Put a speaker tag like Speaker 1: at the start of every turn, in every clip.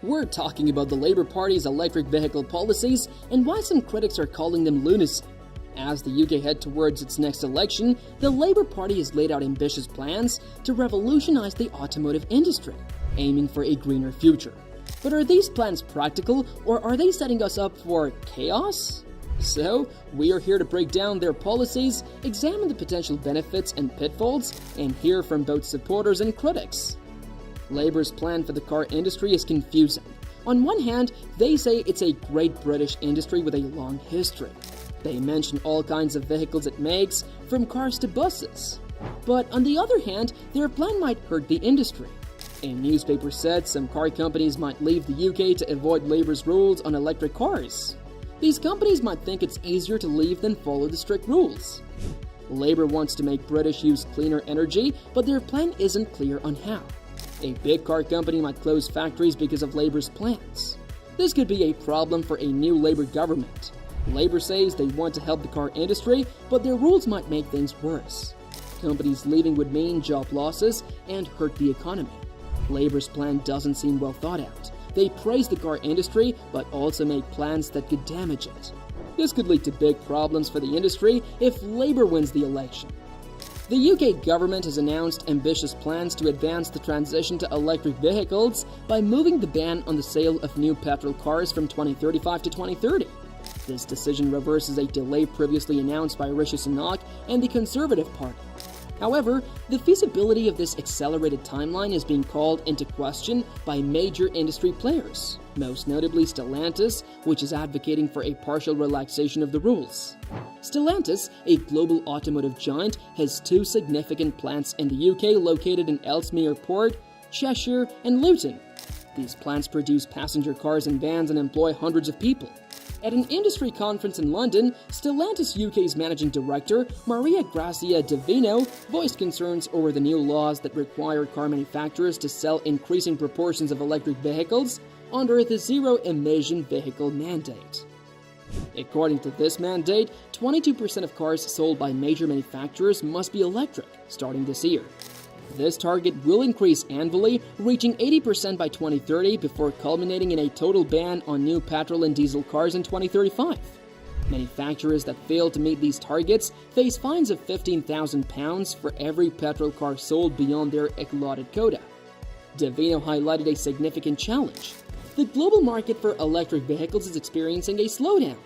Speaker 1: We're talking about the Labour Party's electric vehicle policies and why some critics are calling them lunacy. As the UK heads towards its next election, the Labour Party has laid out ambitious plans to revolutionise the automotive industry, aiming for a greener future. But are these plans practical, or are they setting us up for chaos? So, we are here to break down their policies, examine the potential benefits and pitfalls, and hear from both supporters and critics. Labour's plan for the car industry is confusing. On one hand, they say it's a great British industry with a long history. They mention all kinds of vehicles it makes, from cars to buses. But on the other hand, their plan might hurt the industry. A newspaper said some car companies might leave the UK to avoid Labour's rules on electric cars. These companies might think it's easier to leave than follow the strict rules. Labour wants to make British use cleaner energy, but their plan isn't clear on how. A big car company might close factories because of Labour's plans. This could be a problem for a new Labour government. Labour says they want to help the car industry, but their rules might make things worse. Companies leaving would mean job losses and hurt the economy. Labour's plan doesn't seem well thought out. They praise the car industry, but also make plans that could damage it. This could lead to big problems for the industry if Labour wins the election. The UK government has announced ambitious plans to advance the transition to electric vehicles by moving the ban on the sale of new petrol cars from 2035 to 2030. This decision reverses a delay previously announced by Rishi Sunak and the Conservative Party. However, the feasibility of this accelerated timeline is being called into question by major industry players, most notably Stellantis, which is advocating for a partial relaxation of the rules. Stellantis, a global automotive giant, has two significant plants in the UK located in Ellesmere Port, Cheshire, and Luton. These plants produce passenger cars and vans and employ hundreds of people. At an industry conference in London, Stellantis UK's managing director, Maria Grazia Divino, voiced concerns over the new laws that require car manufacturers to sell increasing proportions of electric vehicles under the zero-emission vehicle mandate. According to this mandate, 22% of cars sold by major manufacturers must be electric, starting this year. This target will increase annually, reaching 80% by 2030 before culminating in a total ban on new petrol and diesel cars in 2035. Manufacturers that fail to meet these targets face fines of £15,000 for every petrol car sold beyond their allotted quota. Divino highlighted a significant challenge. The global market for electric vehicles is experiencing a slowdown.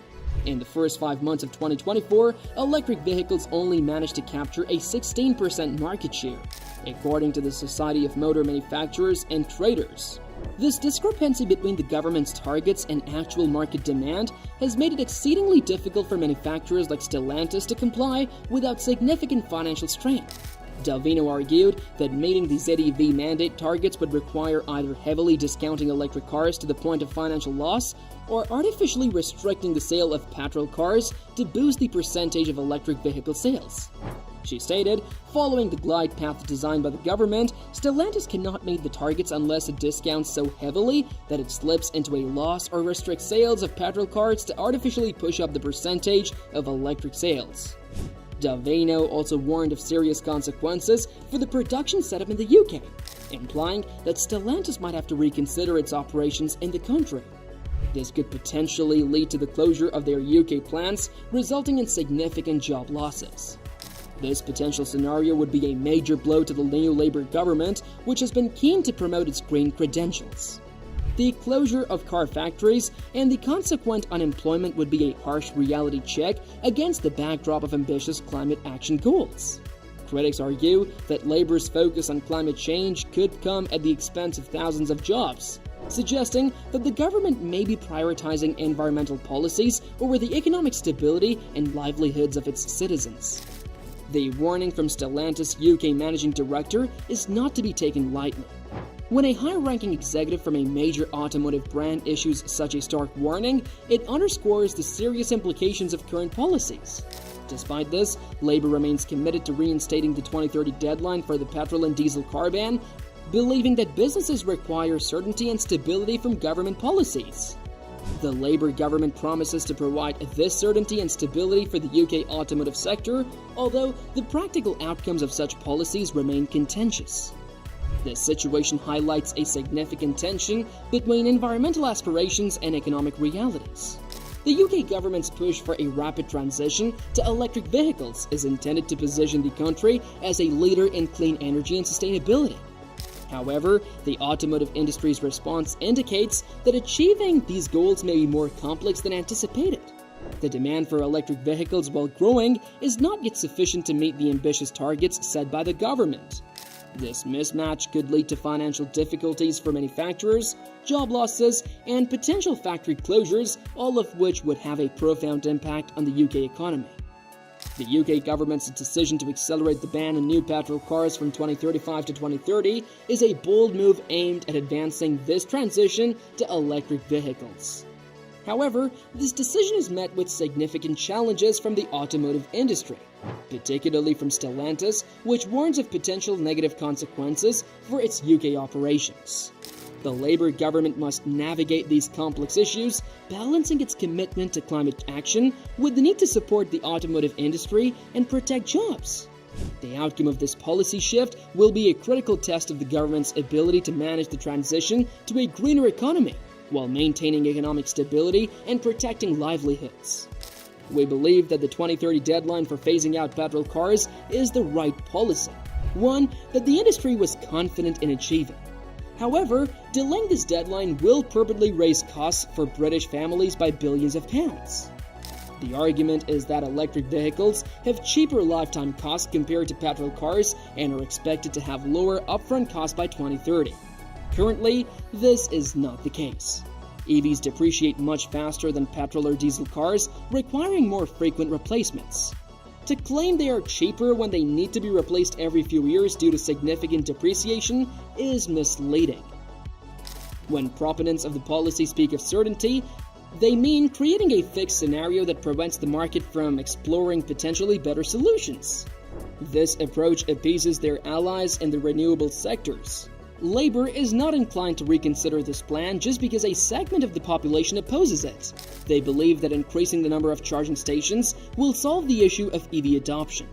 Speaker 1: In the first 5 months of 2024, electric vehicles only managed to capture a 16% market share, according to the Society of Motor Manufacturers and Traders. This discrepancy between the government's targets and actual market demand has made it exceedingly difficult for manufacturers like Stellantis to comply without significant financial strain. Delvino argued that meeting the ZEV mandate targets would require either heavily discounting electric cars to the point of financial loss or artificially restricting the sale of petrol cars to boost the percentage of electric vehicle sales. She stated, following the glide path designed by the government, Stellantis cannot meet the targets unless it discounts so heavily that it slips into a loss or restricts sales of petrol cars to artificially push up the percentage of electric sales. Davino also warned of serious consequences for the production setup in the UK, implying that Stellantis might have to reconsider its operations in the country. This could potentially lead to the closure of their UK plants, resulting in significant job losses. This potential scenario would be a major blow to the new Labour government, which has been keen to promote its green credentials. The closure of car factories and the consequent unemployment would be a harsh reality check against the backdrop of ambitious climate action goals. Critics argue that Labour's focus on climate change could come at the expense of thousands of jobs, suggesting that the government may be prioritizing environmental policies over the economic stability and livelihoods of its citizens. The warning from Stellantis UK managing director is not to be taken lightly. When a high-ranking executive from a major automotive brand issues such a stark warning, it underscores the serious implications of current policies. Despite this, Labour remains committed to reinstating the 2030 deadline for the petrol and diesel car ban, believing that businesses require certainty and stability from government policies. The Labour government promises to provide this certainty and stability for the UK automotive sector, although the practical outcomes of such policies remain contentious. This situation highlights a significant tension between environmental aspirations and economic realities. The UK government's push for a rapid transition to electric vehicles is intended to position the country as a leader in clean energy and sustainability. However, the automotive industry's response indicates that achieving these goals may be more complex than anticipated. The demand for electric vehicles, while growing, is not yet sufficient to meet the ambitious targets set by the government. This mismatch could lead to financial difficulties for manufacturers, job losses, and potential factory closures, all of which would have a profound impact on the UK economy. The UK government's decision to accelerate the ban on new petrol cars from 2035 to 2030 is a bold move aimed at advancing this transition to electric vehicles. However, this decision is met with significant challenges from the automotive industry, particularly from Stellantis, which warns of potential negative consequences for its UK operations. The Labour government must navigate these complex issues, balancing its commitment to climate action with the need to support the automotive industry and protect jobs. The outcome of this policy shift will be a critical test of the government's ability to manage the transition to a greener economy, while maintaining economic stability and protecting livelihoods. We believe that the 2030 deadline for phasing out petrol cars is the right policy, one that the industry was confident in achieving. However, delaying this deadline will permanently raise costs for British families by billions of pounds. The argument is that electric vehicles have cheaper lifetime costs compared to petrol cars and are expected to have lower upfront costs by 2030. Currently, this is not the case. EVs depreciate much faster than petrol or diesel cars, requiring more frequent replacements. To claim they are cheaper when they need to be replaced every few years due to significant depreciation is misleading. When proponents of the policy speak of certainty, they mean creating a fixed scenario that prevents the market from exploring potentially better solutions. This approach appeases their allies in the renewable sectors. Labour is not inclined to reconsider this plan just because a segment of the population opposes it. They believe that increasing the number of charging stations will solve the issue of EV adoption.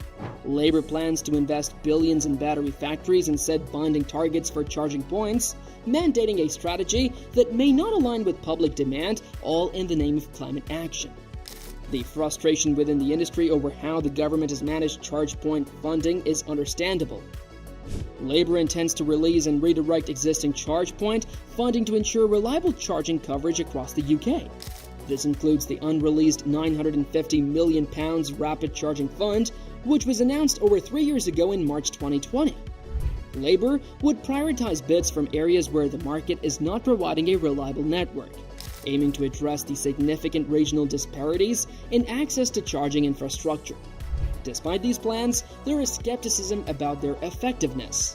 Speaker 1: Labour plans to invest billions in battery factories and set binding targets for charging points, mandating a strategy that may not align with public demand, all in the name of climate action. The frustration within the industry over how the government has managed charge point funding is understandable. Labour intends to release and redirect existing charge point funding to ensure reliable charging coverage across the UK. This includes the unreleased £950 million Rapid Charging Fund, which was announced over 3 years ago in March 2020. Labour would prioritise bids from areas where the market is not providing a reliable network, aiming to address the significant regional disparities in access to charging infrastructure. Despite these plans, there is skepticism about their effectiveness.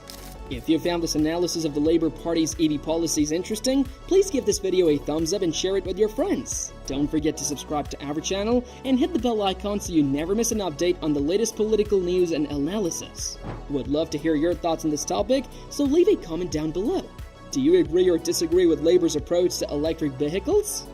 Speaker 1: If you found this analysis of the Labour Party's EV policies interesting, please give this video a thumbs up and share it with your friends. Don't forget to subscribe to our channel and hit the bell icon so you never miss an update on the latest political news and analysis. Would love to hear your thoughts on this topic, so leave a comment down below. Do you agree or disagree with Labour's approach to electric vehicles?